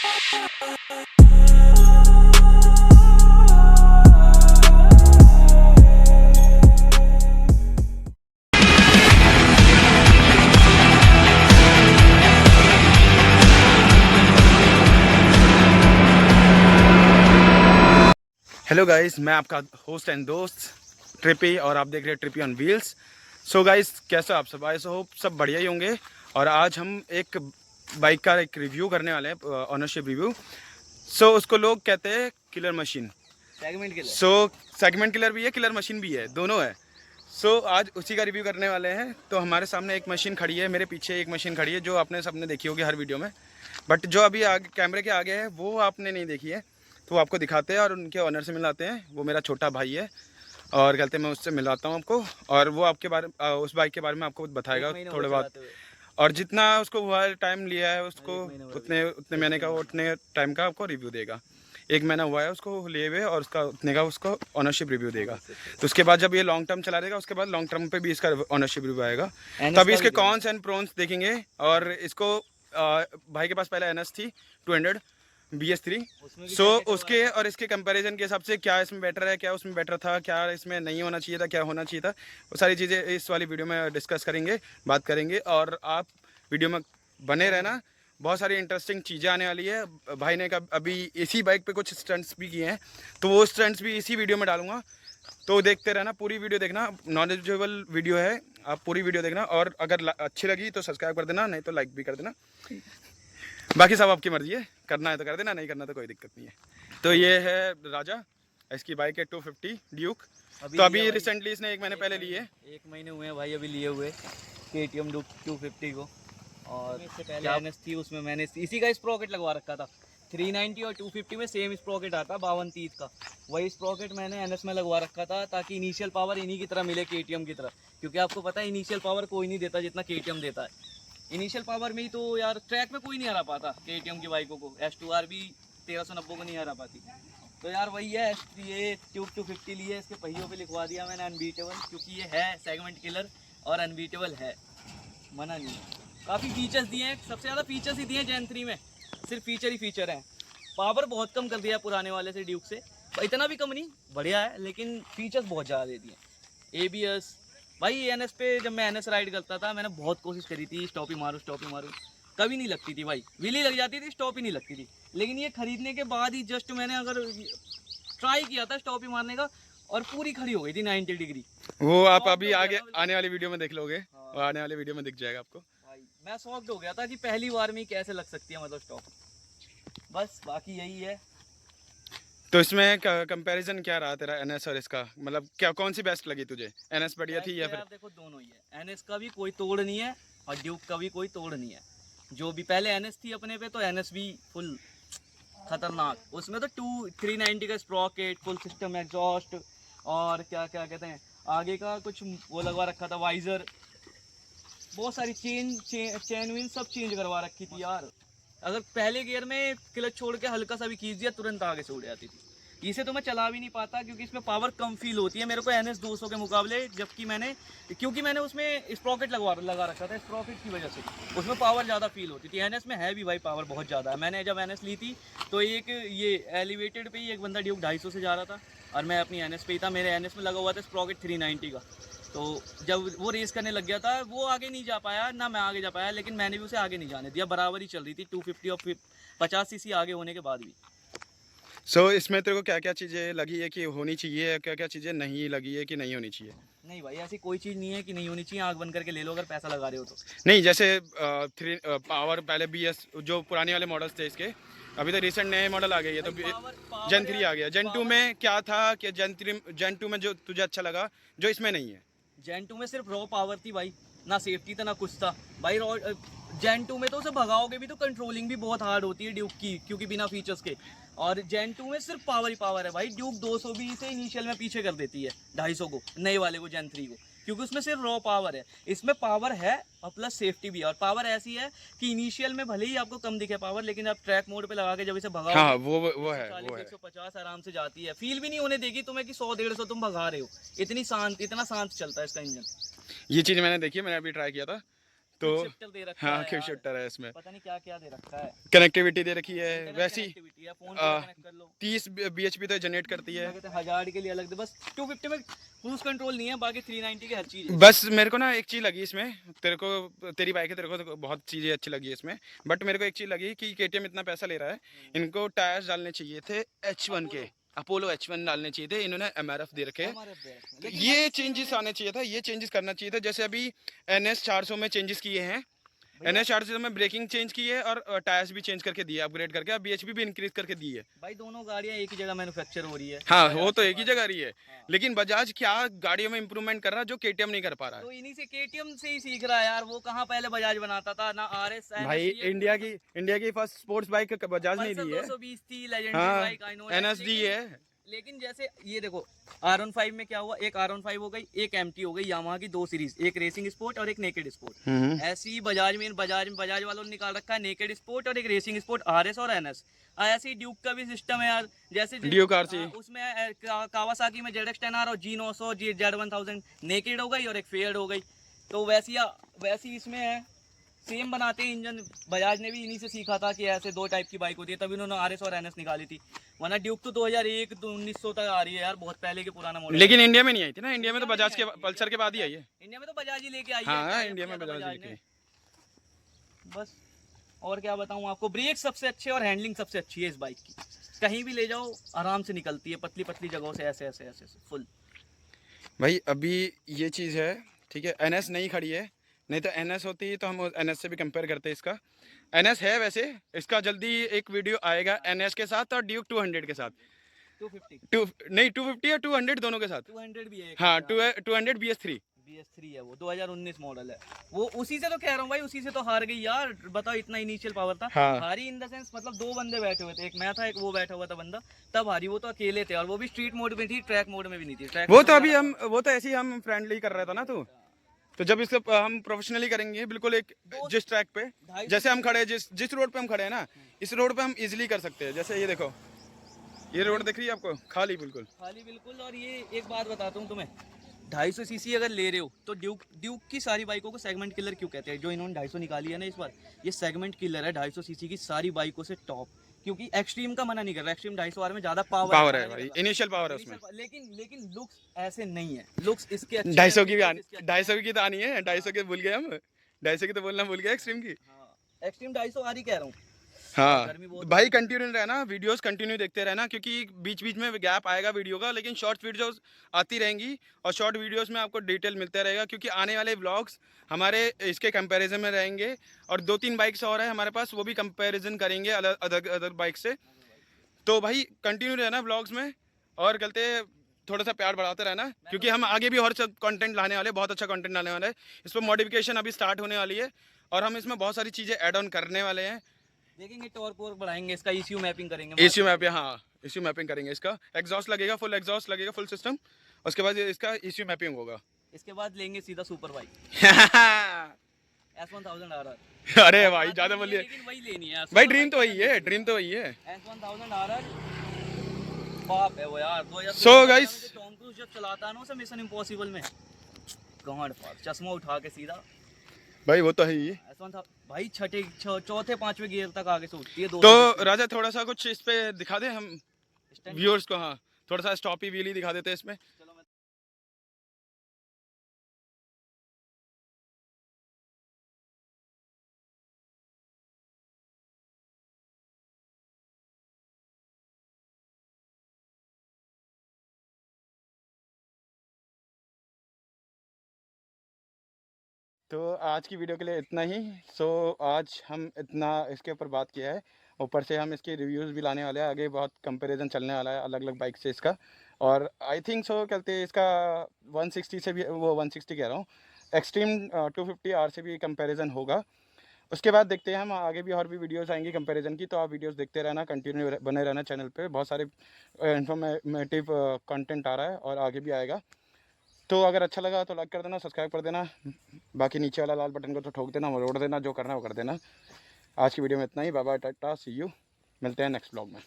Hello guys, मैं आपका host and दोस्त ट्रिपी और आप देख रहे हैं trippy on wheels. So guys, कैसे आप सब? आई होप सब बढ़िया ही होंगे। और आज हम एक बाइक का एक रिव्यू करने वाले हैं, ऑनरशिप रिव्यू। सो उसको लोग कहते हैं killer machine, segment killer. Segment killer भी है, किलर मशीन भी है, दोनों है। सो आज उसी का रिव्यू करने वाले हैं। तो हमारे सामने एक मशीन खड़ी है, मेरे पीछे एक मशीन खड़ी है जो आपने सबने देखी होगी हर वीडियो में, बट जो अभी आगे कैमरे के आगे है वो आपने नहीं देखी है। तो आपको दिखाते हैं और उनके ऑनर से मिलाते हैं। वो मेरा छोटा भाई है और कहते हैं मैं उससे मिलाता हूँ आपको, और वो आपके बारे उस बाइक के बारे में आपको बताएगा थोड़े बहुत। और जितना उसको हुआ टाइम लिया है उसको उतने महीने का उतने टाइम का आपको रिव्यू देगा। 1 महीना हुआ है उसको लिए हुए और उसका उतने का उसको ऑनरशिप रिव्यू देगा। तो उसके बाद जब ये लॉन्ग टर्म चला देगा उसके बाद लॉन्ग टर्म पे भी इसका ऑनरशिप रिव्यू आएगा। तभी इसके कॉन्स एंड प्रोन्स देखेंगे। और इसको भाई के पास पहले NS थी 200 BS3। सो उसके और इसके कंपैरिजन के हिसाब से क्या इसमें बेटर है, क्या उसमें बेटर था, क्या इसमें नहीं होना चाहिए था, क्या होना चाहिए था, वो सारी चीज़ें इस वाली वीडियो में डिस्कस करेंगे, बात करेंगे। और आप वीडियो में बने रहना, बहुत सारी इंटरेस्टिंग चीज़ें आने वाली है। भाई ने अभी इसी बाइक पे कुछ स्टंट्स भी किए हैं, तो वो स्टंट्स भी इसी वीडियो में डालूंगा। तो देखते रहना, पूरी वीडियो देखना, नॉलेजेबल वीडियो है, आप पूरी वीडियो देखना। और अगर अच्छी लगी तो सब्सक्राइब कर देना, नहीं तो लाइक भी कर देना। बाकी सब आपकी मर्जी है, करना है तो कर देना, नहीं करना तो कोई दिक्कत नहीं है। तो ये है राजा, इसकी बाइक है 250 ड्यूक। तो अभी रिसेंटली इसने 1 महीने पहले लिए। 1 महीने हुए हैं भाई अभी लिए हुए KTM ड्यूक 250 को। और इससे पहले NS थी, उसमें मैंने इसी का स्प्रॉकेट लगवा रखा था। 390 और 250 में सेम स्प्रॉकेट आता 52-30 का, वही स्प्रॉकेट मैंने NS में लगवा रखा था ताकि इनिशियल पावर इन्हीं की तरह मिले, KTM की तरह। क्योंकि आपको पता है इनिशियल पावर कोई नहीं देता जितना KTM देता है। इनिशियल पावर में ही तो यार ट्रैक में कोई नहीं हरा पाता KTM की बाइकों को। S2R भी 1390 को नहीं हरा पाती। तो यार वही है, ये ट्यूब 250 लिए, इसके पहियों पे लिखवा दिया मैंने अनबीटेबल, क्योंकि ये है सेगमेंट किलर और अनबीटेबल है, मना नहीं है। काफ़ी फीचर्स दिए हैं, सबसे ज़्यादा फीचर्स ही दिए हैं जेन 3 में, सिर्फ फीचर ही फीचर हैं। पावर बहुत कम कर दिया है पुराने वाले से ड्यूक से, इतना भी कम नहीं, बढ़िया है, लेकिन फीचर्स बहुत ज़्यादा दे दिए। ABS भाई NS पे जब मैं NS राइड करता था मैंने बहुत कोशिश करी थी, स्टॉप ही मारूँ, कभी नहीं लगती थी भाई, व्हीली लग जाती थी, स्टॉप ही नहीं लगती थी। लेकिन ये खरीदने के बाद ही जस्ट मैंने अगर ट्राई किया था स्टॉप ही मारने का, और पूरी खड़ी हो गई थी 90 डिग्री। वो आप अभी आगे आने वाली वीडियो में देख लोगे। हाँ। आने वाली वीडियो में दिख जाएगा आपको। भाई मैं शॉक्ड हो गया था कि पहली बार में कैसे लग सकती है, मतलब स्टॉप। बस बाकी यही है। तो इसमें कंपैरिजन क्या रहा तेरा NS और इसका, मतलब क्या कौन सी बेस्ट लगी तुझे? NS बढ़िया थी या फिर? देखो दोनों ही है, NS का भी कोई तोड़ नहीं है और ड्यूक का भी कोई तोड़ नहीं है। जो भी पहले NS थी अपने पे, तो NS भी फुल खतरनाक। उसमें तो 390 का स्प्रॉकेट, फुल सिस्टम एग्जॉस्ट, और क्या क्या कहते हैं आगे का कुछ वो लगवा रखा था, वाइजर, बहुत सारी चेन विन सब चेंज करवा रखी थी यार। अगर पहले गियर में क्लच छोड़ के हल्का सा भी खींच दिया तुरंत आगे से उड़ जाती थी। इसे तो मैं चला भी नहीं पाता क्योंकि इसमें पावर कम फील होती है मेरे को NS 200 के मुकाबले, जबकि क्योंकि मैंने उसमें स्प्रॉकेट लगा रखा था, स्प्रॉकेट की वजह से उसमें पावर ज़्यादा फील होती थी। NS में है भी भाई पावर बहुत ज़्यादा है। मैंने जब NS ली थी तो एक ये एलिवेटेड पे ही एक बंदा ड्यूक 250 से जा रहा था और मैं अपनी NS पे ही था। मेरे NS में लगा हुआ था स्प्रॉकेट 390 का। तो जब वो रेस करने लग गया था, वो आगे नहीं जा पाया, ना मैं आगे जा पाया, लेकिन मैंने भी उसे आगे नहीं जाने दिया, बराबर ही चल रही थी 250 और 50 सीसी आगे होने के बाद भी। इसमें तेरे को क्या क्या चीज़ें लगी है कि होनी चाहिए, क्या क्या चीज़ें नहीं लगी है कि नहीं होनी चाहिए? नहीं भाई ऐसी कोई चीज़ नहीं है कि नहीं होनी चाहिए, आँख बंद करके ले लो अगर पैसा लगा रहे हो तो। नहीं, जैसे पावर पहले BS जो पुराने वाले मॉडल्स थे इसके, अभी तो रिसेंट नए मॉडल आ गए हैं, तो जेन 3 आ गया। जेन 2 में क्या था कि जेन 2 में जो तुझे अच्छा लगा जो इसमें नहीं है? जेन 2 में सिर्फ रॉ पावर थी भाई, ना सेफ्टी था ना कुछ था भाई। जेन 2 में तो उसे भगाओगे भी तो कंट्रोलिंग भी बहुत हार्ड होती है ड्यूक की, क्योंकि बिना फीचर्स के। और जेन 2 में सिर्फ पावर ही पावर है भाई। ड्यूक 200 भी से इनिशियल में पीछे कर देती है 250 को, नए वाले को, जेन 3 को, क्योंकि उसमें सिर्फ रॉ पावर है। इसमें पावर है और प्लस सेफ्टी भी है। और पावर ऐसी है कि इनिशियल में भले ही आपको कम दिखे पावर, लेकिन आप ट्रैक मोड पे लगा के जब इसे भगाओगे, हाँ, वो है 150 आराम से जाती है। फील भी नहीं होने देगी तुम्हें कि 100-150 तुम भगा रहे हो। इतना शांत चलता है इसका इंजन। ये चीज़ मैंने देखी है, मैंने अभी ट्राई किया था। तो शिफ्टर दे रखा हाँ है क्विक यार। शिफ्टर है इसमें, पता नहीं क्या क्या दे रखा है। कनेक्टिविटी दे रखी है वैसी। कनेक्टिविटी है, फोन पे कनेक्ट कर लो। 30 bhp तो जनरेट करती है। क्या कहते हैं, 1000 के लिए अलग दे, बस 250 में क्रूज कंट्रोल नहीं है, बाकी 390 की हर चीज है। बस मेरे को ना एक चीज़ लगी इसमें, तेरे को तेरी बाइक है, तेरे को तो बहुत चीज़ें अच्छी लगी है इसमें, बट मेरे को एक चीज़ लगी कि KTM इतना पैसा ले रहा है, इनको टायर्स डालने चाहिए थे H1 के, अपोलो H1 डालने चाहिए थे, इन्होंने MRF दे रखे। MRF दे रखे हैं। तो लेकिन ये भाई चेंजेस आने चाहिए था, ये चेंजेस करना चाहिए था। जैसे अभी NS 400 में चेंजेस किए हैं, NS 400 में ब्रेकिंग चेंज की है और टायर्स भी चेंज करके दिए, अपग्रेड करके, अब BHP भी इंक्रीज करके दी है। भाई दोनों गाड़ियां एक ही जगह मैन्युफैक्चर हो रही है। हाँ बजाज वो तो के एक ही पास। जगह रही है, हाँ। लेकिन बजाज क्या गाड़ियों में इंप्रूवमेंट कर रहा है जो KTM नहीं कर पा रहा है। तो इन्हीं से KTM से ही सीख रहा है यार, वो कहाँ पहले बजाज बनाता था ना, RS भाई इंडिया की फर्स्ट स्पोर्ट्स बाइक बजाज नहीं दी है। 220 थी, लेजेंडरी हाँ बाइक, आई नो। NS दी है। लेकिन जैसे ये देखो, R15 में क्या हुआ, एक R15 हो गई, एक MT हो गई, यामाहा की 2 सीरीज, एक रेसिंग स्पोर्ट और एक नेकेड स्पोर्ट। ऐसी ही बजाज वालों ने निकाल रखा है नेकेड स्पोर्ट और एक रेसिंग स्पोर्ट, RS और NS। ऐसे ही ड्यूक का भी सिस्टम है यार, जैसे ड्यूक RC। उसमें कावासाकी में ZX10R और G900 Z1000 नेकेड हो गई और एक फेयर्ड हो गई। तो वैसी इसमें है, सेम बनाते हैं इंजन। बजाज ने भी इन्हीं से सीखा था कि ऐसे 2 टाइप की बाइक होती है, तभी उन्होंने RS और NS निकाली थी। वरना ड्यूक तो 2001 तो 1900 तक आ रही है यार, बहुत पहले के पुराना मॉडल। लेकिन इंडिया में नहीं आई थी ना, इंडिया में तो बजाज के पल्सर के बाद ही आई है। इंडिया में तो बजाज ही लेके आई है। हाँ टाई अप इंडिया किया में था बजाज बजाज लेके ने। आई। बस और क्या बताऊं आपको, ब्रेक सबसे अच्छे और हैंडलिंग सबसे अच्छी है इस बाइक की। कहीं भी ले जाओ आराम से निकलती है, पतली पतली जगहों से ऐसे ऐसे ऐसे फुल। भाई अभी ये चीज़ है, ठीक है, NS नहीं खड़ी है, नहीं तो NS होती तो हम NS से भी कंपेयर करते इसका। NS है वैसे, इसका जल्दी एक वीडियो आएगा NS के साथ और ड्यूक 200 के साथ। 250 टू नहीं 250 या 200 दोनों के साथ। 200 भी है एक। हाँ 200 BS3। BS3 है वो, 2019 मॉडल है वो। उसी से तो कह रहा हूँ भाई, उसी से तो हार गई यार। बताओ इतना इनिशियल पावर था। हाँ। हारी इन द सेंस, मतलब 2 बंदे बैठे हुए थे, एक मैं था एक वो बैठा हुआ था बंदा, तब हारी। वो तो अकेले थे और वो भी स्ट्रीट मोड में थी, ट्रैक मोड में भी नहीं थी। ट्रैक वो तो अभी हम, वो तो ऐसे ही हम फ्रेंडली कर रहा था ना तू, तो जब इसको हम प्रोफेशनली करेंगे बिल्कुल एक, जिस ट्रैक पे जैसे हम खड़े हैं, जिस रोड पे हम खड़े हैं ना, इस रोड पे हम इजीली कर सकते हैं। जैसे ये देखो, ये रोड दिख रही है आपको, खाली बिल्कुल। खाली बिल्कुल। और ये एक बात बताता हूँ तुम्हें, 250 सीसी अगर ले रहे हो तो ड्यूक की सारी बाइकों को सेगमेंट किलर क्यों कहते हैं? जो इन्होंने 250 निकाली है ना इस बार, ये सेगमेंट किलर है 250 सीसी की सारी बाइकों से टॉप। क्योंकि एक्सट्रीम का मना नहीं कर रहा, एक्सट्रीम 250 आर में ज्यादा पावर है भाई, इनिशियल पावर है उसमें। लेकिन लुक्स ऐसे नहीं है, लुक्स इसके अच्छे 250 की भी आनी, 250 की तो आनी है, 250 की भूल गए हम, 250 की तो बोलना भूल गए एक्सट्रीम की। एक्सट्रीम 250 आर ही कह रहा हूँ। हाँ गर्मी बहुत भाई कंटिन्यू रहना, वीडियोस कंटिन्यू देखते रहना, क्योंकि बीच बीच में गैप आएगा वीडियो का, लेकिन शॉर्ट वीडियोस आती रहेंगी और शॉर्ट वीडियोस में आपको डिटेल मिलता रहेगा, क्योंकि आने वाले व्लॉग्स हमारे इसके कंपैरिजन में रहेंगे। और 2-3 बाइक्स और है हमारे पास, वो भी कंपैरिजन करेंगे अदर बाइक से। तो भाई कंटिन्यू रहना व्लॉग्स में, और गलते थोड़ा सा प्यार बढ़ाते रहना, क्योंकि हम आगे भी और सब कंटेंट लाने वाले, बहुत अच्छा कंटेंट लाने वाले हैं। इस पर मॉडिफिकेशन अभी स्टार्ट होने वाली है और हम इसमें बहुत सारी चीज़ें ऐड ऑन करने वाले हैं। देखेंगे, टॉर्क वॉर्क बढ़ाएंगे, इसका ECU मैपिंग करेंगे। ECU मैप, हाँ ECU मैपिंग करेंगे, इसका एग्जॉस्ट लगेगा, फुल एग्जॉस्ट लगेगा, फुल सिस्टम। उसके बाद इसका ECU मैपिंग होगा। इसके बाद लेंगे सीधा सुपर बाइक S1000 RR। अरे भाई ज़्यादा बोलिए, लेकिन वही लेनी है भाई ड्रीम तो वही है, ड्रीम तो वही है। S1000 RR बाप है वो यार। 2016 So guys, टॉम क्रूज जब चलाता है ना उसे मिशन इम्पॉसिबल में, गांड फाड़, चश्मा उठा के सीधा। भाई वो तो है ही। S1000 भाई चौथे 5वें गियर तक आगे से उठती है। तो राजा थोड़ा सा कुछ इस पे दिखा दे हम Stunt? व्यूअर्स को, हाँ थोड़ा सा स्टॉपी व्हीली दिखा देते हैं इसमें। चलो मैं तो आज की वीडियो के लिए इतना ही। सो आज हम इतना इसके ऊपर बात किया है, ऊपर से हम इसके रिव्यूज़ भी लाने वाले हैं, आगे बहुत कंपैरिजन चलने वाला है अलग अलग बाइक से इसका। और आई थिंक सो कहते इसका 160 से भी, वो 160 कह रहा हूँ, एक्सट्रीम 250 आर से भी कंपैरिजन होगा। उसके बाद देखते हैं हम आगे भी और भी वीडियोस आएंगी कंपैरिजन की, तो आप वीडियोस देखते रहना, कंटिन्यू बने रहना चैनल पे। बहुत सारे इन्फॉर्मेटिव कंटेंट आ रहा है और आगे भी आएगा। तो अगर अच्छा लगा तो लाइक कर देना, सब्सक्राइब कर देना, बाकी नीचे वाला लाल बटन को तो ठोक देना, मोड़ देना, जो करना है वो कर देना। आज की वीडियो में इतना ही। Bye bye, tata, see you, मिलते हैं नेक्स्ट ब्लॉग में।